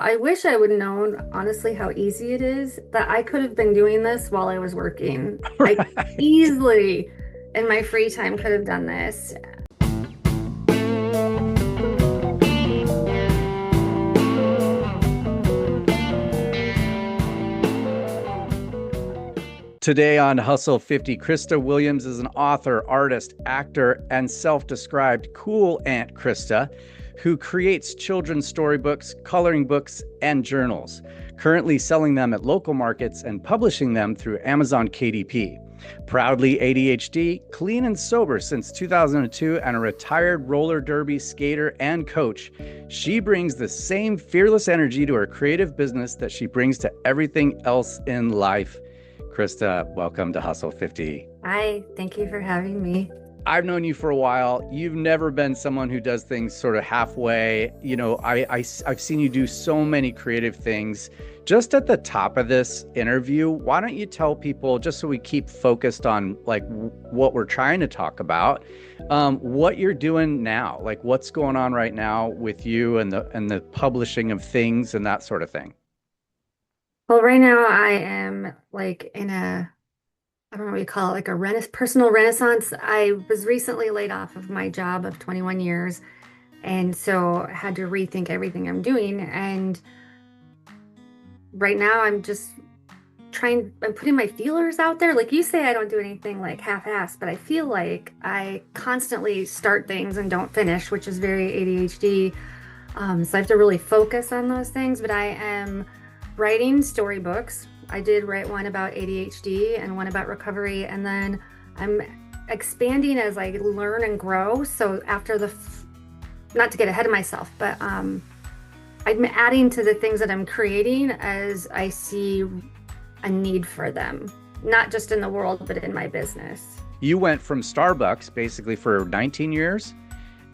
I wish I would have known, honestly, how easy it is that I could have been doing this while I was working. I Right. easily, in my free time, could have done this. Today on Hustle 50, Krista Williams is an author, artist, actor, and self-described cool Aunt Krista who creates children's storybooks, coloring books, and journals, currently selling them at local markets and publishing them through Amazon KDP. Proudly ADHD, clean and sober since 2002, and a retired roller derby skater and coach, she brings the same fearless energy to her creative business that she brings to everything else in life. Krista, welcome to Hustle 50. Hi, thank you for having me. I've known you for a while. You've never been someone who does things sort of halfway. You know, I've seen you do so many creative things. Just at the top of this interview, why don't you tell people, just so we keep focused on like what we're trying to talk about, what you're doing now, like what's going on right now with you and the publishing of things and that sort of thing. Well, right now I am like in a, I don't know what you call it, like a personal renaissance. I was recently laid off of my job of 21 years, and so I had to rethink everything I'm doing. And right now I'm putting my feelers out there. Like you say, I don't do anything like half-assed, but I feel like I constantly start things and don't finish, which is very ADHD. So I have to really focus on those things, but I am writing storybooks. I did write one about ADHD and one about recovery, and then I'm expanding as I learn and grow. So after not to get ahead of myself, but I'm adding to the things that I'm creating as I see a need for them, not just in the world, but in my business. You went from Starbucks basically for 19 years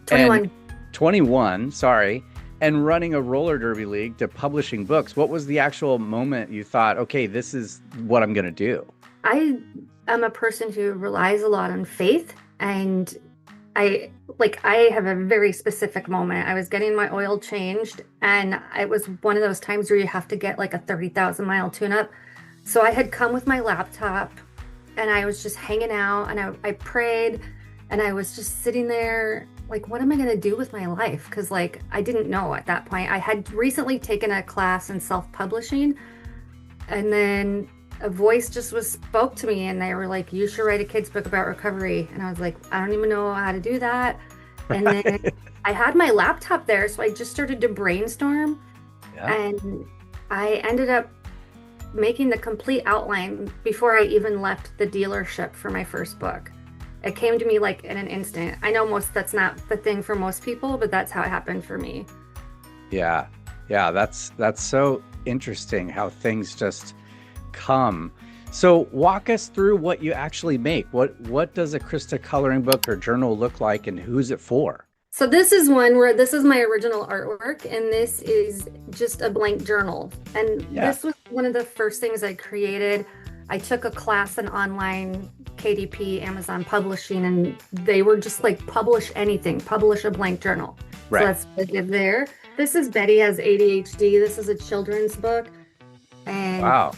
21. and 21, sorry, and running a roller derby league to publishing books. What was the actual moment you thought, okay, this is what I'm going to do? I am a person who relies a lot on faith, and I have a very specific moment. I was getting my oil changed, and it was one of those times where you have to get like a 30,000-mile tune-up. So I had come with my laptop and I was just hanging out, and I prayed, and I was just sitting there like, what am I going to do with my life? Because like I didn't know at that point. I had recently taken a class in self-publishing, and then a voice just spoke to me, and they were like, you should write a kid's book about recovery. And I was like, I don't even know how to do that. And then I had my laptop there, so I just started to brainstorm. Yeah. And I ended up making the complete outline before I even left the dealership for my first book. It came to me like in an instant. I know that's not the thing for most people, but that's how it happened for me. Yeah. Yeah. That's so interesting how things just come. So walk us through what you actually make. What does a Krista coloring book or journal look like, and who's it for? So this is one where this is my original artwork, and this is just a blank journal. And Yeah. this was one of the first things I created. I took a class in online KDP, Amazon publishing, and they were just like, publish anything, publish a blank journal. Right. So that's what I did there. This is Betty Has ADHD. This is a children's book. And Wow.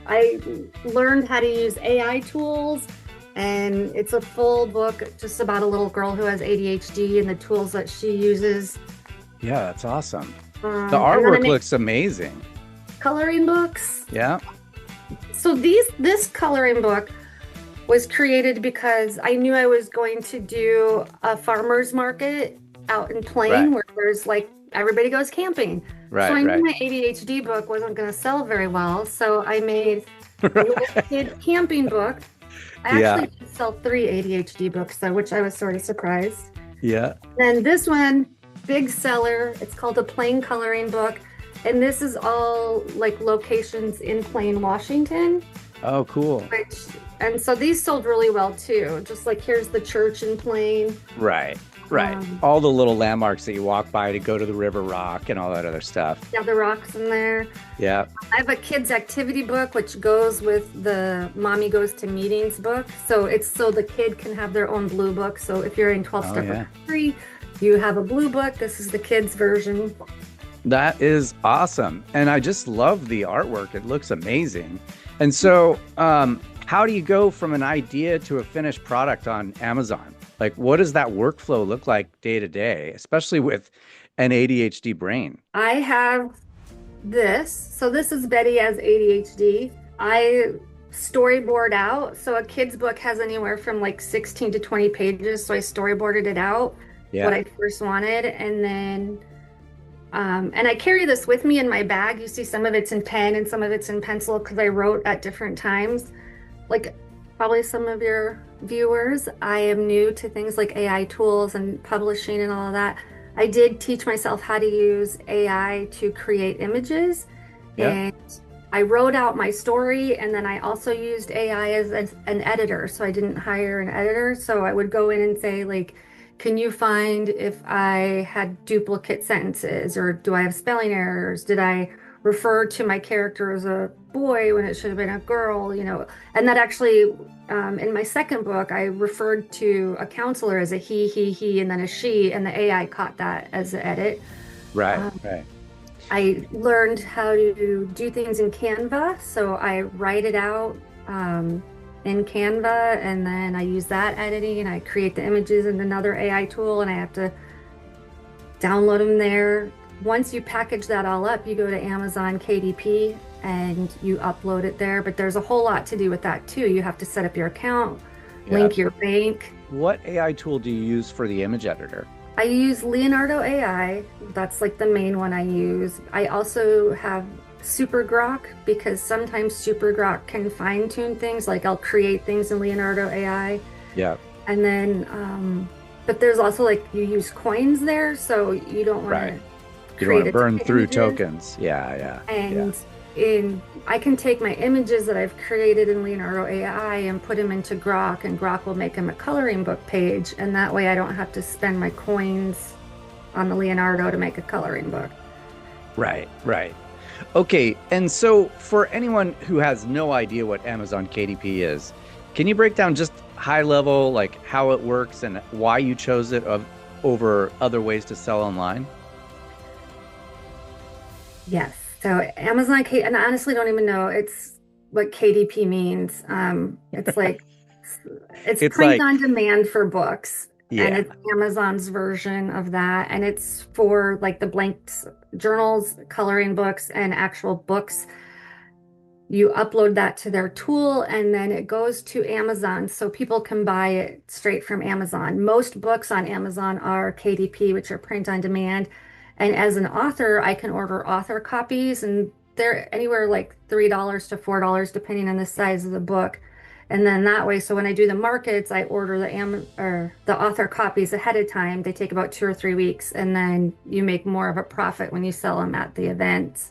I learned how to use AI tools, and it's a full book just about a little girl who has ADHD and the tools that she uses. Yeah, that's awesome. The And then I artwork make looks amazing. coloring books. Yeah. So this coloring book was created because I knew I was going to do a farmer's market out in Plain, Right. where there's like everybody goes camping. Right. So I Right. knew my ADHD book wasn't going to sell very well. So I made a Right. little kid camping book. I Yeah. actually did sell 3 ADHD books though, which I was sort of surprised. Yeah. Then this one, big seller, it's called a plain coloring book. And this is all like locations in Plain, Washington. Oh, cool. And so these sold really well too. Just like here's the church in Plain. Right. Right. Um, All the little landmarks that you walk by to go to the River Rock and all that other stuff. Yeah, the rocks in there. Yeah. I have a kids activity book, which goes with the Mommy Goes to Meetings book. So it's so the kid can have their own blue book. So if you're in 12 Oh, step yeah. recovery, You have a blue book. This is the kids' version. That is awesome. And I just love the artwork. It looks amazing. And so, how do you go from an idea to a finished product on Amazon? Like, what does that workflow look like day to day, especially with an ADHD brain? I have this. So this is Betty as ADHD. I storyboard out. So a kid's book has anywhere from like 16 to 20 pages. So I storyboarded it out, what Yeah. I first wanted. And then, and I carry this with me in my bag. You see some of it's in pen and some of it's in pencil because I wrote at different times. Like probably some of your viewers, I am new to things like AI tools and publishing and all of that. I did teach myself how to use AI to create images, Yeah. and I wrote out my story, and then I also used AI as an editor. So I didn't hire an editor. So I would go in and say, like, can you find if I had duplicate sentences, or do I have spelling errors? Did I refer to my character as a boy when it should have been a girl? And that actually, in my second book, I referred to a counselor as a he, and then a she, and the AI caught that as an edit. Right. Um, Right. I learned how to do things in Canva, so I write it out in Canva, and then I use that editing, and I create the images in another AI tool, and I have to download them there. Once you package that all up, you go to Amazon KDP and you upload it there. But there's a whole lot to do with that too. You have to set up your account, Yeah. link your bank. What AI tool do you use for the image editor? I use Leonardo AI. That's like the main one I use. I also have Super Grok because sometimes Super Grok can fine tune things. Like I'll create things in Leonardo AI. Yeah. And then, but there's also like you use coins there. So you don't want Right. to You don't want create to a ton burn of through images. tokens. Yeah. Yeah. Yeah. And I can take my images that I've created in Leonardo AI and put them into Grok, and Grok will make them a coloring book page. And that way I don't have to spend my coins on the Leonardo to make a coloring book. Right. Right. Okay. And so for anyone who has no idea what Amazon KDP is, can you break down just high level, like how it works and why you chose it over other ways to sell online? Yes. So Amazon K, and I honestly don't even know it's what KDP means. It's like it's It's print like, on demand for books, and yeah. it's Amazon's version of that, and it's for like the blanks, journals, coloring books, and actual books. You upload that to their tool, and then it goes to Amazon so people can buy it straight from Amazon. Most books on Amazon are KDP, which are print on demand. And as an author, I can order author copies, and they're anywhere like $3 to $4, depending on the size of the book. And then that way, so when I do the markets, I order the author copies ahead of time. They take about 2 or 3 weeks, and then you make more of a profit when you sell them at the events.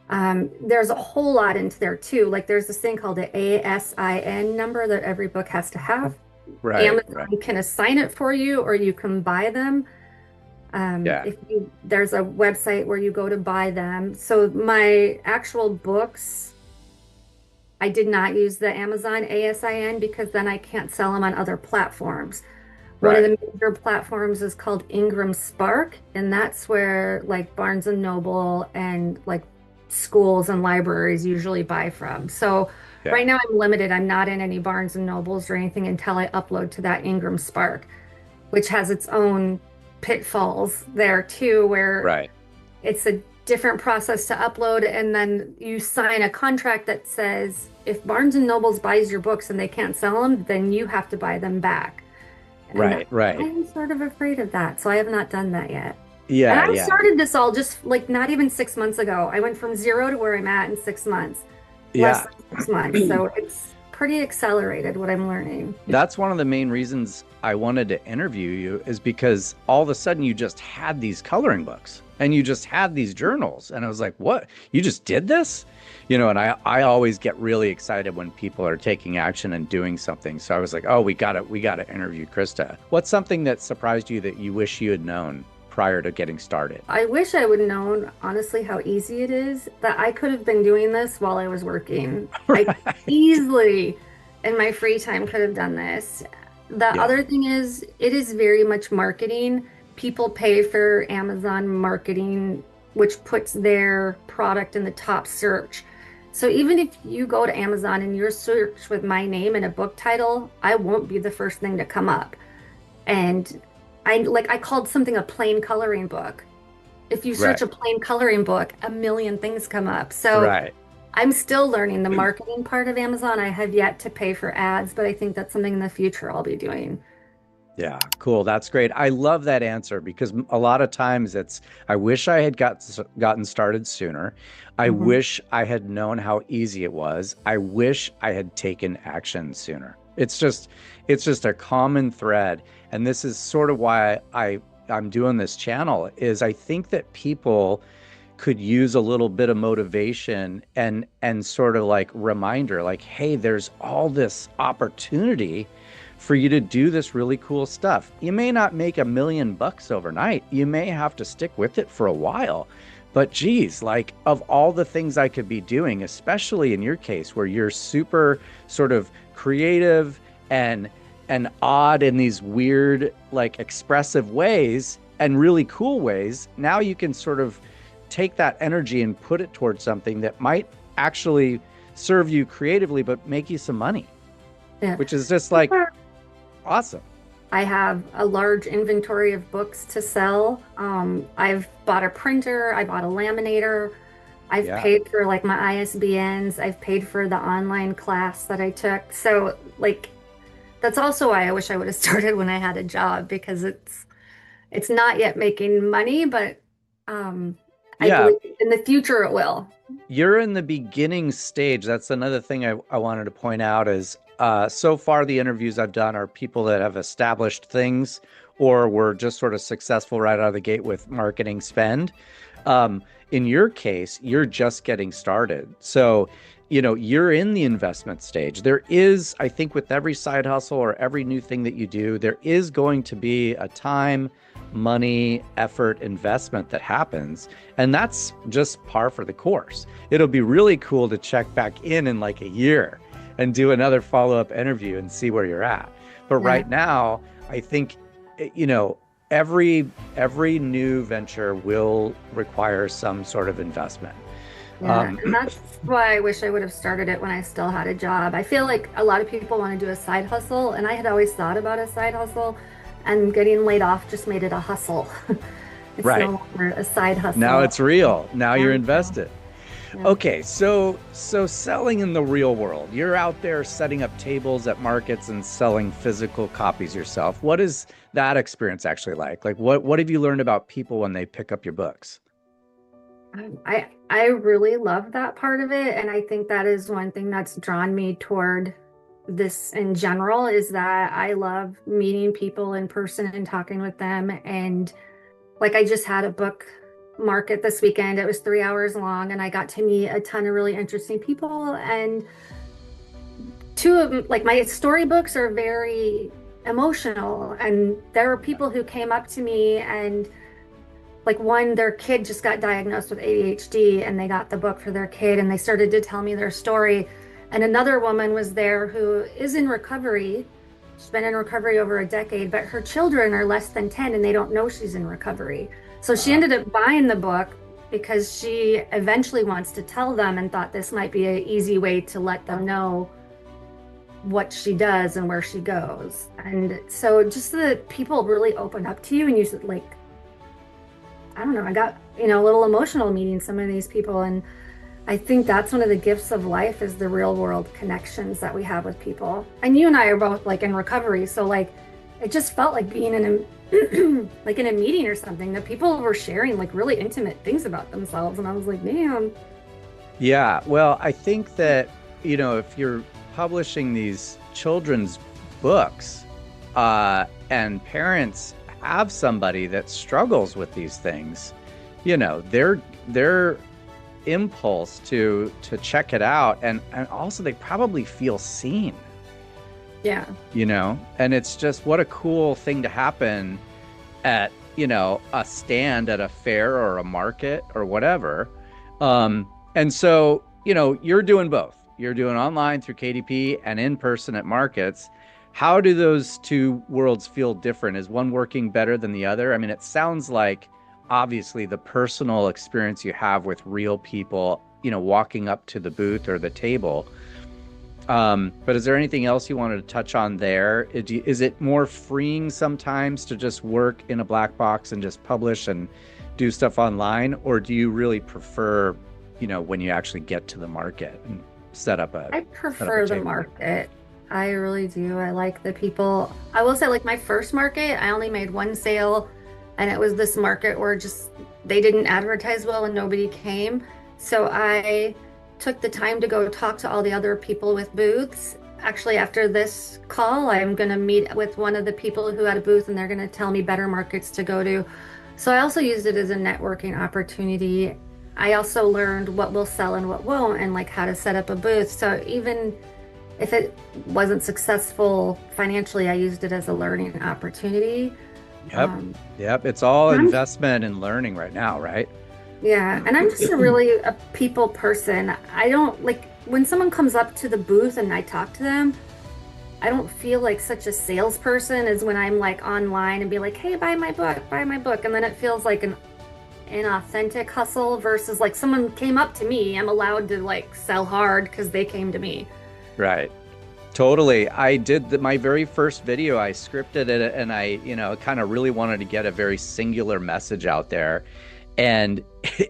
There's a whole lot into there too. Like there's this thing called the ASIN number that every book has to have. Right. Right. Amazon can assign it for you, or you can buy them. Yeah. There's a website where you go to buy them. So my actual books, I did not use the Amazon ASIN because then I can't sell them on other platforms. One of Right. the major platforms is called Ingram Spark, and that's where like Barnes and Noble and like schools and libraries usually buy from. So Yeah. right now I'm limited. I'm not in any Barnes and Nobles or anything until I upload to that Ingram Spark, which has its own pitfalls there too, where Right. it's a different process to upload, and then you sign a contract that says if Barnes and Nobles buys your books and they can't sell them, then you have to buy them back. And Right. Right. I'm sort of afraid of that, so I have not done that yet. And Yeah. I Yeah. started this all just like not even 6 months ago. I went from zero to where I'm at in 6 months, less Yeah. than 6 months. So it's pretty accelerated what I'm learning. That's one of the main reasons I wanted to interview you is because all of a sudden you just had these coloring books and you just had these journals. And I was like, what? You just did this? And I always get really excited when people are taking action and doing something. So I was like, oh, we gotta interview Krista. What's something that surprised you that you wish you had known prior to getting started? I wish I would have known, honestly, how easy it is, that I could have been doing this while I was working. I Right. easily, in my free time, could have done this. The Yeah. other thing is, it is very much marketing. people pay for Amazon marketing, which puts their product in the top search. So even if you go to Amazon and you search with my name and a book title, I won't be the first thing to come up. And I called something a plain coloring book. If you search Right. a plain coloring book, a million things come up. So Right. I'm still learning the marketing part of Amazon. I have yet to pay for ads, but I think that's something in the future I'll be doing. Yeah, cool. That's great. I love that answer because a lot of times it's, I wish I had gotten started sooner. I Mhm. wish I had known how easy it was. I wish I had taken action sooner. It's just a common thread. And this is sort of why I'm doing this channel is I think that people could use a little bit of motivation and sort of like reminder like, hey, there's all this opportunity for you to do this really cool stuff. You may not make $1 million overnight. You may have to stick with it for a while. But geez, like of all the things I could be doing, especially in your case where you're super sort of creative and odd in these weird, like expressive ways and really cool ways, now you can sort of take that energy and put it towards something that might actually serve you creatively, but make you some money, Yeah. which is just like awesome. I have a large inventory of books to sell. I've bought a printer, I bought a laminator, I've Yeah. paid for like my ISBNs, I've paid for the online class that I took. So like that's also why I wish I would have started when I had a job because it's not yet making money, but um I Yeah. believe in the future it will. You're in the beginning stage. That's another thing I wanted to point out is so far the interviews I've done are people that have established things or were just sort of successful right out of the gate with marketing spend. Um, in your case, you're just getting started. So, you're in the investment stage. There is, I think, with every side hustle or every new thing that you do, there is going to be a time, money, effort, investment that happens. And that's just par for the course. It'll be really cool to check back in like a year and do another follow-up interview and see where you're at. But Yeah. right now, I think, every new venture will require some sort of investment. Yeah, Um, and that's why I wish I would have started it when I still had a job. I feel like a lot of people want to do a side hustle, and I had always thought about a side hustle, and getting laid off just made it a hustle. It's no right. longer a side Now hustle. it's real. Now you're Now it's real. invested. Yeah. Okay, so selling in the real world. You're out there setting up tables at markets and selling physical copies yourself. What is that experience actually like? Like what have you learned about people when they pick up your books? I really love that part of it, and I think that is one thing that's drawn me toward this in general is that I love meeting people in person and talking with them. And like I just had a book market this weekend. It was 3 hours long, and I got to meet a ton of really interesting people. And two of them, like my storybooks are very emotional, and there were people who came up to me and like one, their kid just got diagnosed with ADHD and they got the book for their kid and they started to tell me their story. And another woman was there who is in recovery. She's been in recovery over a decade, but her children are less than 10 and they don't know she's in recovery. So she Uh, ended up buying the book because she eventually wants to tell them and thought this might be an easy way to let them know what she does and where she goes. And so just the people really open up to you and you said like I don't know, I got, a little emotional meeting some of these people. And I think that's one of the gifts of life is the real world connections that we have with people. And you and I are both like in recovery. So like it just felt like being in a like in a meeting or something that people were sharing like really intimate things about themselves. And I was like, damn. yeah, well, I think that, if you're publishing these children's books, and parents have somebody that struggles with these things, their impulse to check it out and also they probably feel seen, Yeah. and it's just what a cool thing to happen at, a stand at a fair or a market or whatever. And so, you're doing both. You're doing online through KDP and in person at markets. How do those two worlds feel different? Is one working better than the other? I mean, it sounds like obviously the personal experience you have with real people, walking up to the booth or the table. But is there anything else you wanted to touch on there? Is it more freeing sometimes to just work in a black box and just publish and do stuff online? Or do you really prefer, when you actually get to the market and I set up a prefer the table? market. I really do. I like the people. I will say, like my first market, I only made one sale, and it was this market where just they didn't advertise well and nobody came. So I took the time to go talk to all the other people with booths. Actually, after this call, I'm going to meet with one of the people who had a booth, and they're going to tell me better markets to go to. So I also used it as a networking opportunity. I also learned what will sell and what won't, and like how to set up a booth. So even if it wasn't successful financially, I used it as a learning opportunity. Yep. Um, Yep. It's all and I'm, investment and learning right now, right? yeah, and I'm just a really a people person. I don't like when someone comes up to the booth and I talk to them, I don't feel like such a salesperson as when I'm like online and be like, hey, buy my book, buy my book. And then it feels like an authentic hustle versus like someone came up to me. I'm allowed to like sell hard because they came to me. Right. Totally. I did my very first video. I scripted it and I, kind of really wanted to get a very singular message out there. And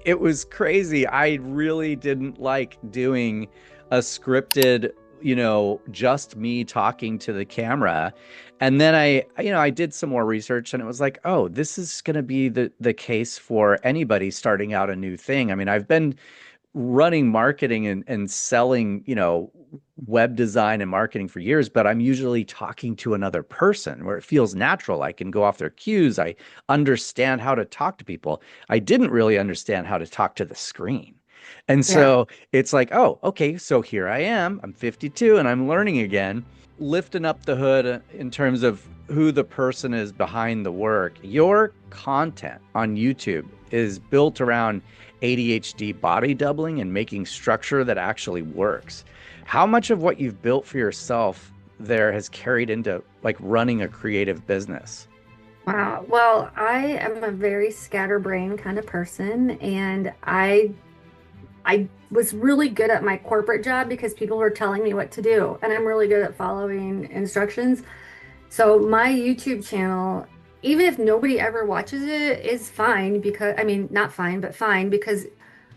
it was crazy. I really didn't like doing a scripted, just me talking to the camera. And then I did some more research and it was like, oh, this is going to be the case for anybody starting out a new thing. I mean, I've been running marketing and selling, web design and marketing for years, but I'm usually talking to another person where it feels natural. I can go off their cues. I understand how to talk to people. I didn't really understand how to talk to the screen. And Yeah. so it's like, oh, okay, so here I am. I'm 52 and I'm learning again, lifting up the hood in terms of who the person is behind the work. Your content on YouTube is built around ADHD body doubling and making structure that actually works. How much of what you've built for yourself there has carried into like running a creative business? Wow. Well, I am a very scatterbrain kind of person, and I was really good at my corporate job because people were telling me what to do, and I'm really good at following instructions. So my YouTube channel, even if nobody ever watches it, is fine because I mean, not fine, but fine because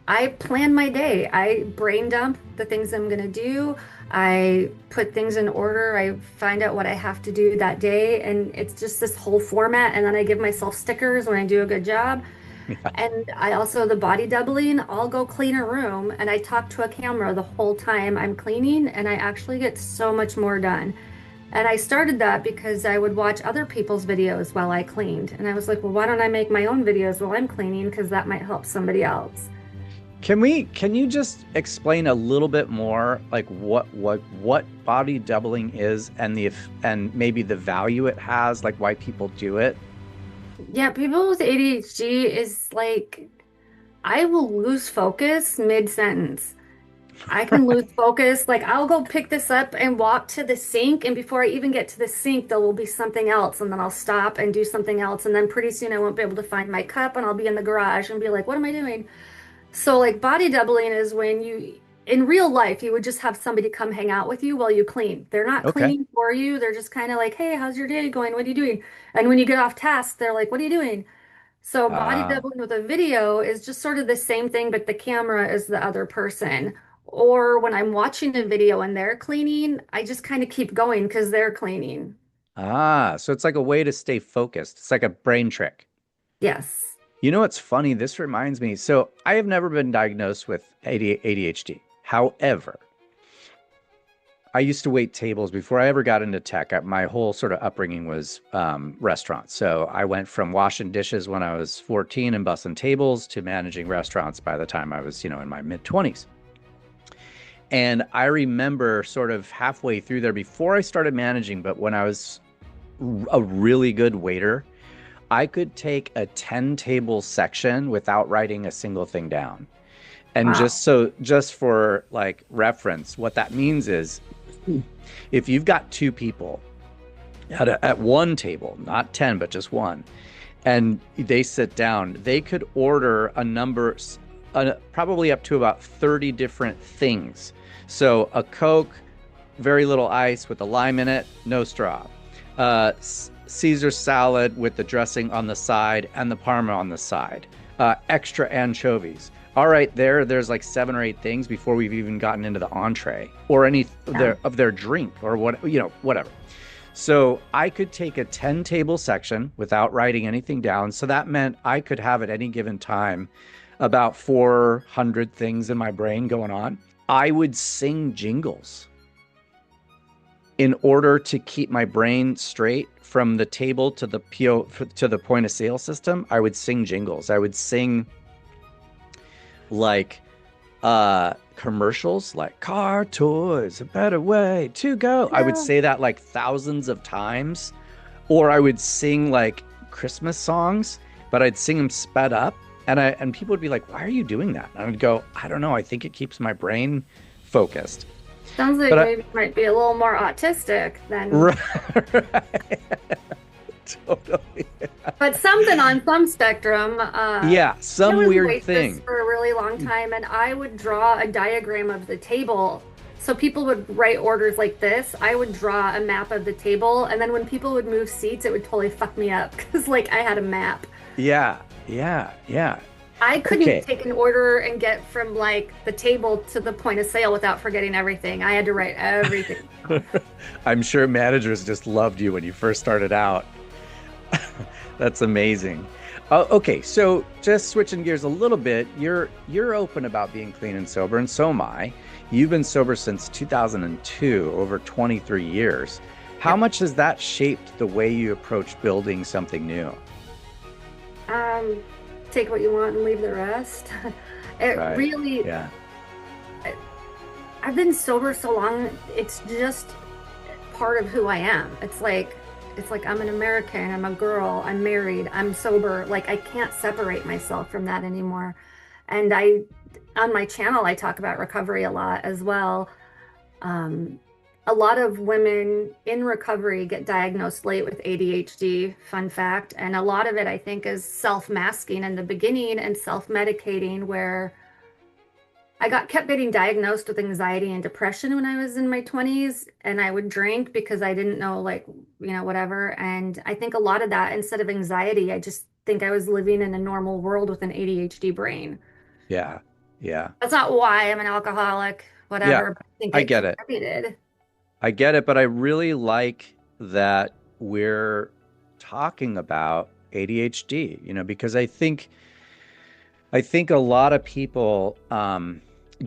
I plan my day. I brain dump the things I'm going to do. I put things in order. I find out what I have to do that day. And it's just this whole format. And then I give myself stickers when I do a good job. And I also, the body doubling, I'll go clean a room and I talk to a camera the whole time I'm cleaning. And I actually get so much more done. And I started that because I would watch other people's videos while I cleaned. And I was like, well, why don't I make my own videos while I'm cleaning? Because that might help somebody else. Can you just explain a little bit more like what body doubling is and and maybe the value it has, like why people do it? Yeah, people with ADHD is like, I will lose focus mid-sentence. I can lose focus. Like, I'll go pick this up and walk to the sink. And before I even get to the sink, there will be something else. And then I'll stop and do something else. And then pretty soon I won't be able to find my cup and I'll be in the garage and be like, what am I doing? So, like, body doubling is when in real life, you would just have somebody come hang out with you while you clean. They're not Okay. cleaning for you. They're just kind of like, hey, how's your day going? What are you doing? And when you get off task, they're like, what are you doing? So body Uh, doubling with a video is just sort of the same thing, but the camera is the other person. Or when I'm watching a video and they're cleaning, I just kind of keep going because they're cleaning. so it's like a way to stay focused. It's like a brain trick. Yes. You know what's funny? This reminds me. So I have never been diagnosed with ADHD. However, I used to wait tables before I ever got into tech. My whole sort of upbringing was restaurants. So I went from washing dishes when I was 14 and bussing tables to managing restaurants by the time I was, in my mid 20s. And I remember sort of halfway through there before I started managing, but when I was a really good waiter, I could take a 10 table section without writing a single thing down. And Wow. just for like reference, what that means is if you've got two people at one table, not 10, but just one. And they sit down. They could order a number, probably up to about 30 different things. So a Coke, very little ice with a lime in it, no straw. Caesar salad with the dressing on the side and the parma on the side. Extra anchovies. All right, there's like 7 or 8 things before we've even gotten into the entree or any Yeah. of their drink or what, whatever. So I could take a 10 table section without writing anything down. So that meant I could have at any given time about 400 things in my brain going on. I would sing jingles in order to keep my brain straight from the table to the to the point of sale system. I would sing jingles. I would sing like commercials like car toys a better way to go. I would Yeah. say that like thousands of times, or I would sing like Christmas songs, but I'd sing them sped up, and people would be like, why are you doing that? And I would go, I don't know, I think it keeps my brain focused. Sounds like But maybe you might be a little more autistic than, right. Totally. but something on some spectrum. Yeah, I some was a weird waitress thing. for a really long time, and I would draw a diagram of the table. So people would write orders like this. I would draw a map of the table, and then when people would move seats, it would totally fuck me up because like I had a map. Yeah, yeah, yeah. I couldn't Okay. take an order and get from like the table to the point of sale without forgetting everything. I had to write everything down. I'm sure managers just loved you when you first started out. That's amazing. Okay, so just switching gears a little bit, you're open about being clean and sober, and so am I. You've been sober since 2002, over 23 years. How Yep. much has that shaped the way you approach building something new? Um, Take what you want and leave the rest. It Right. really, Yeah. I've been sober so long, it's just part of who I am. It's like I'm an American, I'm a girl, I'm married, I'm sober. Like I can't separate myself from that anymore. And I on my channel I talk about recovery a lot as well. Um, a lot of women in recovery get diagnosed late with ADHD, fun fact, and a lot of it I think is self-masking in the beginning and self-medicating where I got kept getting diagnosed with anxiety and depression when I was in my 20s, and I would drink because I didn't know, like, whatever. And I think a lot of that, instead of anxiety, I just think I was living in a normal world with an ADHD brain. Yeah. Yeah. That's not why I'm an alcoholic, Yeah. whatever, but I think I it get it. contributed. I get it, but I really like that we're talking about ADHD, because I think a lot of people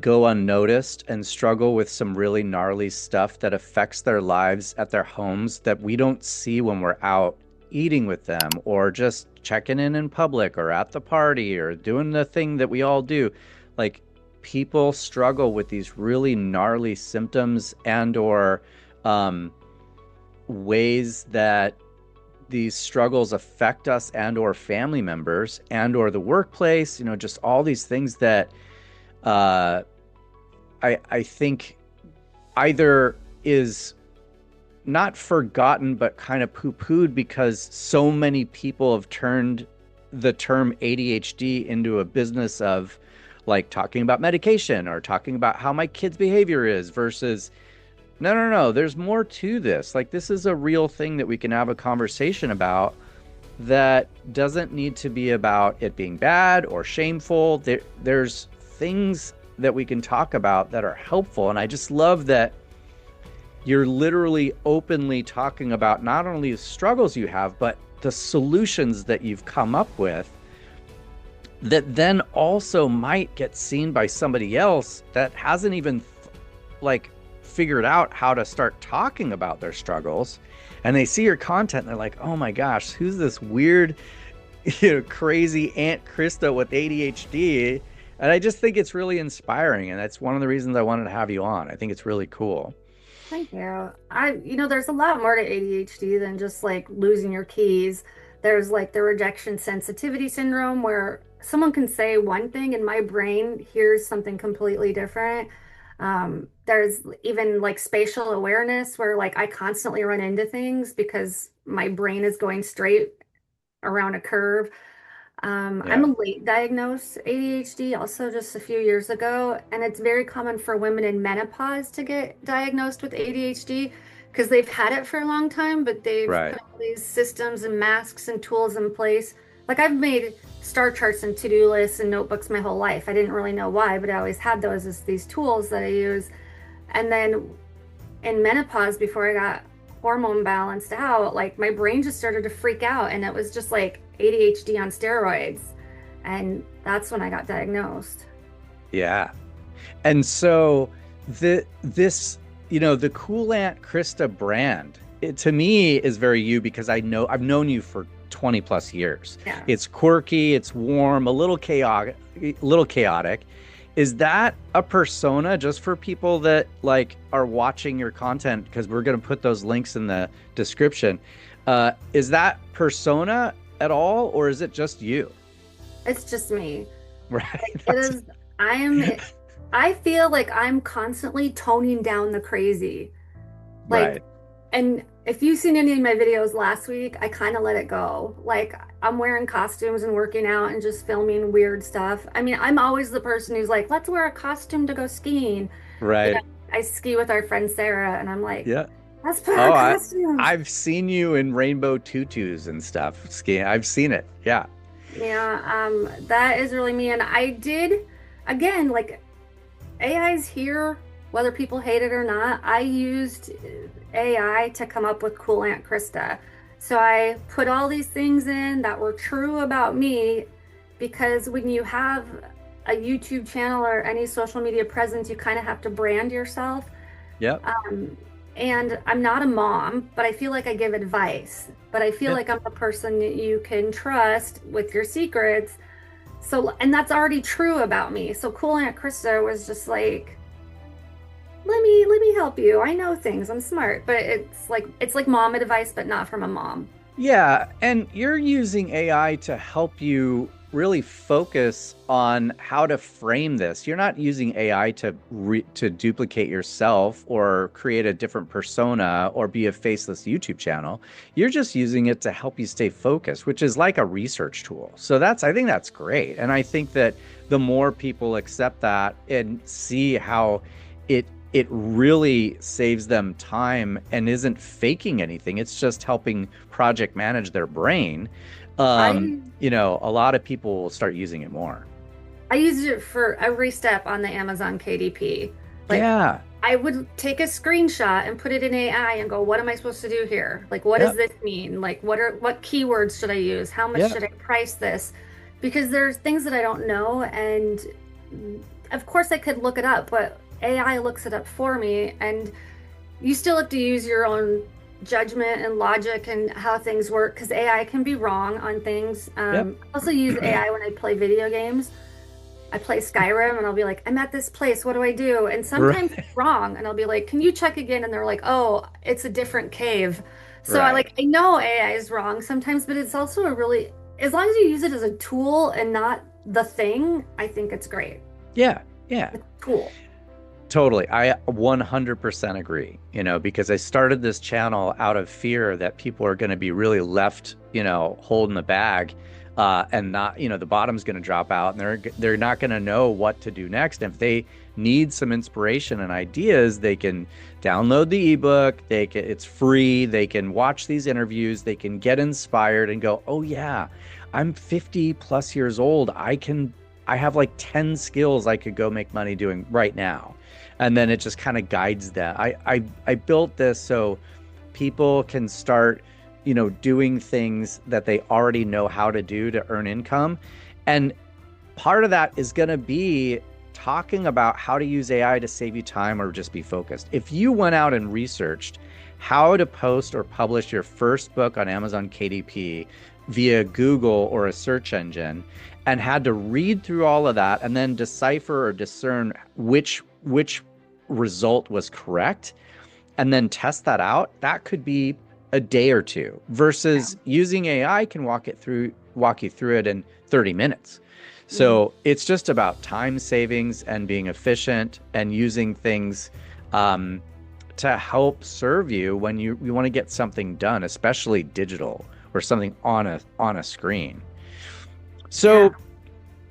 go unnoticed and struggle with some really gnarly stuff that affects their lives at their homes that we don't see when we're out eating with them or just checking in public or at the party or doing the thing that we all do. Like people struggle with these really gnarly symptoms and or um, ways that these struggles affect us and or family members and or the workplace, just all these things that uh, I think either is not forgotten but kind of poo-pooed because so many people have turned the term ADHD into a business of like talking about medication or talking about how my kid's behavior is versus no, no, no. There's more to this. Like, this is a real thing that we can have a conversation about that doesn't need to be about it being bad or shameful. There's things that we can talk about that are helpful. And I just love that you're literally openly talking about not only the struggles you have, but the solutions that you've come up with that then also might get seen by somebody else that hasn't even like figured out how to start talking about their struggles, and they see your content and they're like, oh my gosh, who's this weird crazy Aunt Krista with ADHD? And I just think it's really inspiring, and that's one of the reasons I wanted to have you on. I think it's really cool. Thank you. There's a lot more to ADHD than just like losing your keys. There's like the rejection sensitivity syndrome where someone can say one thing and my brain hears something completely different. There's even like spatial awareness where like I constantly run into things because my brain is going straight around a curve. I'm Yeah. a late diagnosed ADHD also just a few years ago, and it's very common for women in menopause to get diagnosed with ADHD because they've had it for a long time, but they've Right. put all these systems and masks and tools in place. Like I've made star charts and to-do lists and notebooks my whole life. I didn't really know why, but I always had those as these tools that I use. And then in menopause, before I got hormone balanced out, like my brain just started to freak out, and it was just like ADHD on steroids. And that's when I got diagnosed. Yeah. And so this, the Cool Aunt Krista brand, it to me is very you because I've known you for 20 plus years. Yeah. It's quirky, it's warm, a little chaotic. Is that a persona just for people that like are watching your content? Because we're going to put those links in the description. Is that persona at all, or is it just you? It's just me. Right. It is, I am, I feel like I'm constantly toning down the crazy. Like, Right. and if you've seen any of my videos last week, I kind of let it go. Like, I'm wearing costumes and working out and just filming weird stuff. I mean, I'm always the person who's like, let's wear a costume to go skiing. You know, Right. I ski with our friend Sarah, and I'm like, Yeah. let's put on Oh, costumes. I've seen you in rainbow tutus and stuff skiing. I've seen it. Yeah. Yeah, that is really me. And I did, again, like AI's here, whether people hate it or not. I used AI to come up with Cool Aunt Krista. So I put all these things in that were true about me because when you have a YouTube channel or any social media presence, you kind of have to brand yourself. Yep. Um, and I'm not a mom, but I feel like I give advice. But I feel Yeah. like I'm a person that you can trust with your secrets. So, and that's already true about me. So Cool Aunt Krista was just like, let me help you. I know things. I'm smart. But it's like mom advice, but not from a mom. Yeah, and you're using AI to help you really focus on how to frame this. You're not using AI to duplicate yourself or create a different persona or be a faceless YouTube channel. You're just using it to help you stay focused, which is like a research tool. So I think that's great. And I think that the more people accept that and see how it it really saves them time and isn't faking anything. It's just helping project manage their brain. I A lot of people will start using it more. I used it for every step on the Amazon KDP. Like Yeah. I would take a screenshot and put it in AI and go, what am I supposed to do here? Like, what does Yep. this mean? Like, what keywords should I use? How much Yep. should I price this? Because there's things that I don't know, and of course I could look it up, but AI looks it up for me, and you still have to use your own judgment and logic and how things work because AI can be wrong on things. Yep. I also use AI when I play video games. I play Skyrim and I'll be like, I'm at this place. What do I do? And sometimes Right. it's wrong. And I'll be like, can you check again? And they're like, oh, it's a different cave. So I Right. like, I know AI is wrong sometimes, but it's also a really, as long as you use it as a tool and not the thing, I think it's great. Yeah. Yeah. It's a tool. Totally. I 100% agree, because I started this channel out of fear that people are going to be really left, holding the bag, and not, the bottom's going to drop out and they're not going to know what to do next. And if they need some inspiration and ideas, they can download the ebook. It's free. They can watch these interviews. They can get inspired and go, oh yeah, I'm 50 plus years old. I have like 10 skills I could go make money doing right now. And then it just kind of guides them. I built this so people can start, doing things that they already know how to do to earn income. And part of that is going to be talking about how to use AI to save you time or just be focused. If you went out and researched how to post or publish your first book on Amazon KDP via Google or a search engine and had to read through all of that and then decipher or discern which result was correct and then test that out, that could be a day or two versus using AI can walk you through it in 30 minutes. Mm. So it's just about time savings and being efficient and using things um, to help serve you when you want to get something done, especially digital or something on a screen. Yeah. So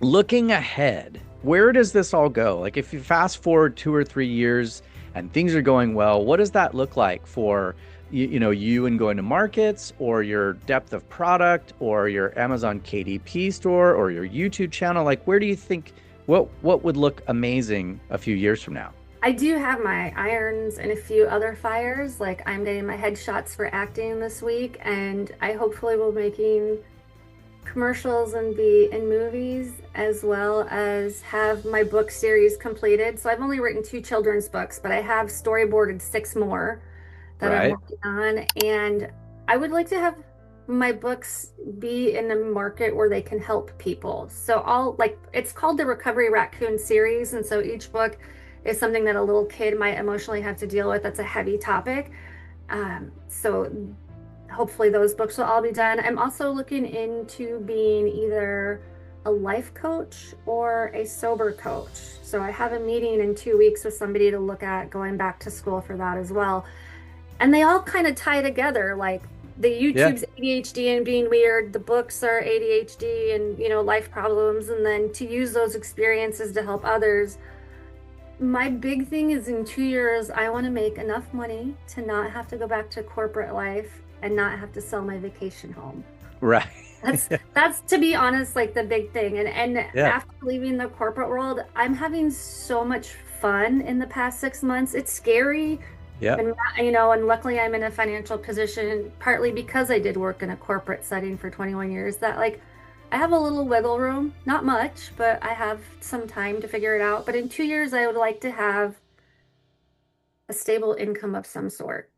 looking ahead, where does this all go? Like if you fast forward 2 or 3 years and things are going well, what does that look like for you and going to markets or your depth of product or your Amazon KDP store or your YouTube channel? Like where do you think what would look amazing a few years from now? I do have my irons and a few other fires. Like I'm getting my headshots for acting this week, and I hopefully will be making commercials and be in movies, as well as have my book series completed. So I've only written two children's books, but I have storyboarded six more that I'm Right? working on. And I would like to have my books be in a market where they can help people. So I'll like it's called the Recovery Raccoon series. And so each book is something that a little kid might emotionally have to deal with that's a heavy topic. So hopefully those books will all be done. I'm also looking into being either a life coach or a sober coach. So I have a meeting in 2 weeks with somebody to look at going back to school for that as well. And they all kind of tie together, like the Yeah. YouTube's ADHD and being weird, the books are ADHD and, life problems, and then to use those experiences to help others. My big thing is in 2 years, I want to make enough money to not have to go back to corporate life and not have to sell my vacation home. Right. That's to be honest, like the big thing. And Yeah. after leaving the corporate world, I'm having so much fun in the past 6 months. It's scary, Yeah. and luckily I'm in a financial position, partly because I did work in a corporate setting for 21 years, that like I have a little wiggle room, not much, but I have some time to figure it out. But in 2 years, I would like to have a stable income of some sort.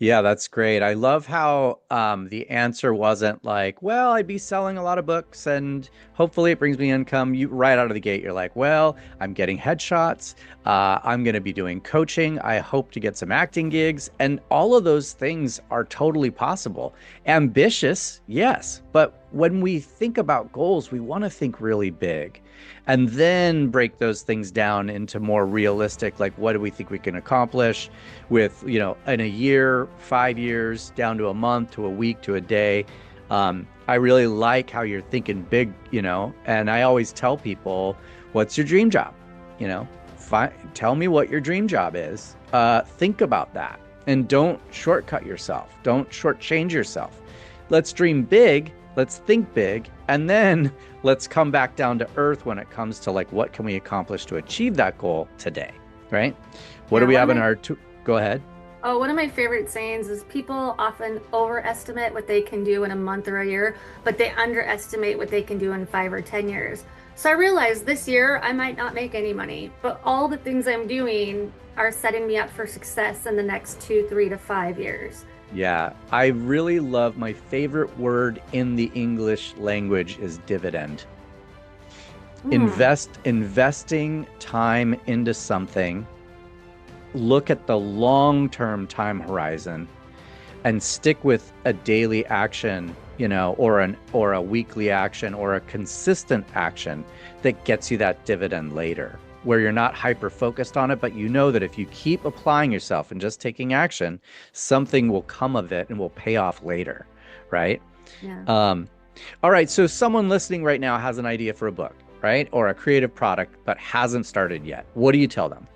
Yeah, that's great. I love how the answer wasn't like, well, I'd be selling a lot of books and hopefully it brings me income. You right out of the gate, you're like, well, I'm getting headshots. I'm going to be doing coaching. I hope to get some acting gigs. And all of those things are totally possible. Ambitious, yes. But when we think about goals, we want to think really big and then break those things down into more realistic, like what do we think we can accomplish with, in a year, 5 years, down to a month, to a week, to a day. I really like how you're thinking big, and I always tell people, what's your dream job? You know, tell me what your dream job is. Think about that and don't shortcut yourself. Don't shortchange yourself. Let's dream big. Let's think big. And then let's come back down to earth when it comes to like, what can we accomplish to achieve that goal today? Right? What do Yeah, we have in our, go ahead. one of my favorite sayings is people often overestimate what they can do in a month or a year, but they underestimate what they can do in 5 or 10 years. So I realized this year I might not make any money, but all the things I'm doing are setting me up for success in the next 2, 3 to 5 years. Yeah, I really love my favorite word in the English language is dividend. Hmm. Investing time into something, look at the long-term time horizon and stick with a daily action, or a weekly action or a consistent action that gets you that dividend later, where you're not hyper focused on it, but you know that if you keep applying yourself and just taking action, something will come of it and will pay off later, right? Yeah. Um, all right, so someone listening right now has an idea for a book, right? Or a creative product, but hasn't started yet. What do you tell them?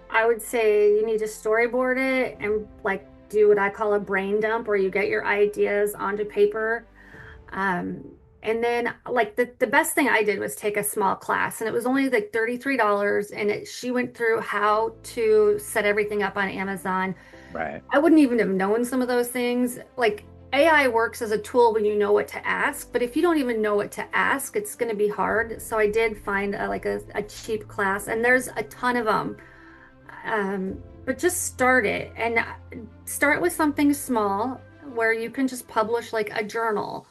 I would say you need to storyboard it and like do what I call a brain dump, where you get your ideas onto paper. Um, and then like the best thing I did was take a small class, and it was only like $33, and she went through how to set everything up on Amazon. Right. I wouldn't even have known some of those things. Like AI works as a tool when you know what to ask, but if you don't even know what to ask, it's going to be hard. So I did find a cheap class, and there's a ton of them. But just start it, and start with something small where you can just publish like a journal.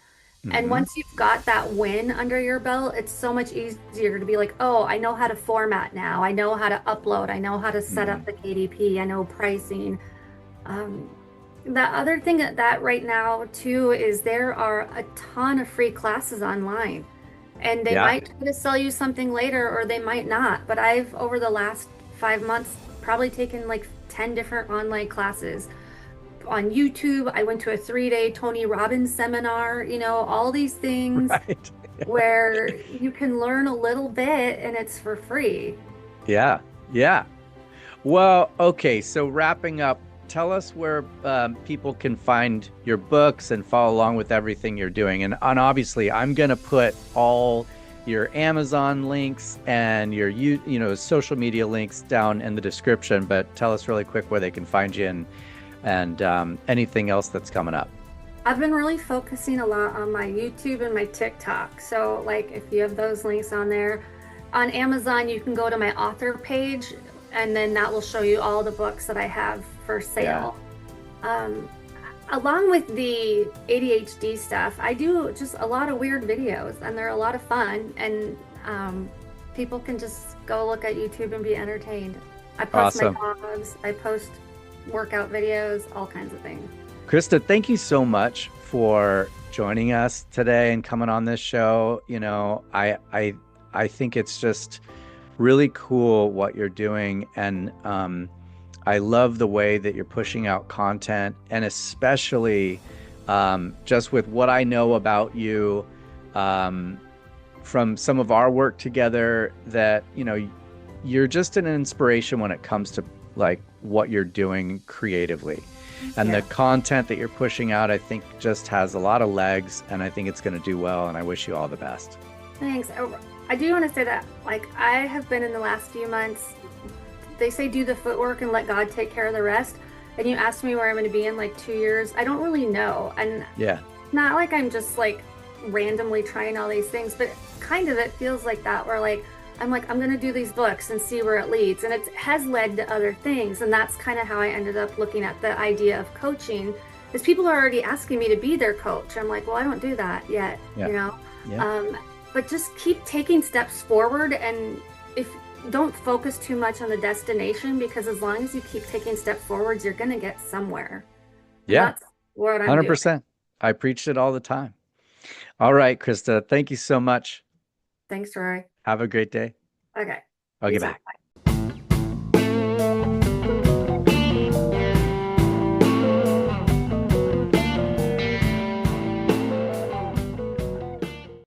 And Hmm. once you've got that win under your belt, it's so much easier to be like, oh, I know how to format now. I know how to upload. I know how to set Hmm. up the KDP. I know pricing. Um, the other thing that right now too is there are a ton of free classes online. And they Yeah. might try to sell you something later or they might not. But I've, over the last 5 months, probably taken like 10 different online classes on YouTube. I went to a 3-day Tony Robbins seminar, all these things Right. where you can learn a little bit and it's for free. Yeah. Yeah. Well, okay. So wrapping up, tell us where people can find your books and follow along with everything you're doing. And obviously, I'm going to put all your Amazon links and your social media links down in the description. But tell us really quick where they can find you and anything else that's coming up. I've been really focusing a lot on my YouTube and my TikTok. So, like, if you have those links on there, on Amazon, you can go to my author page, and then that will show you all the books that I have for Yeah. sale. Um, Along with the ADHD stuff, I do just a lot of weird videos, and they're a lot of fun. And people can just go look at YouTube and be entertained. I post my Awesome. dogs, I post workout videos, all kinds of things. Krista, thank you so much for joining us today and coming on this show. I think it's just really cool what you're doing, and I love the way that you're pushing out content, and especially just with what I know about you um, from some of our work together, that you're just an inspiration when it comes to like what you're doing creatively. And the Yeah. content that you're pushing out, I think, just has a lot of legs, and I think it's going to do well. And I wish you all the best. Thanks. I do want to say that, like, I have been in the last few months, they say do the footwork and let God take care of the rest. And you asked me where I'm going to be in like 2 years. I don't really know. And Yeah. not like I'm just like randomly trying all these things, but kind of it feels like that, where like, I'm going to do these books and see where it leads. And it has led to other things. And that's kind of how I ended up looking at the idea of coaching, is people are already asking me to be their coach. I'm like, well, I don't do that yet, Yeah. Yeah. but just keep taking steps forward. And if don't focus too much on the destination, because as long as you keep taking steps forwards, you're going to get somewhere. And Yeah. that's what I'm doing. 100%. I preach it all the time. All right, Krista, thanks so much. Thanks, Roy. Have a great day. Okay. You Okay, too. bye.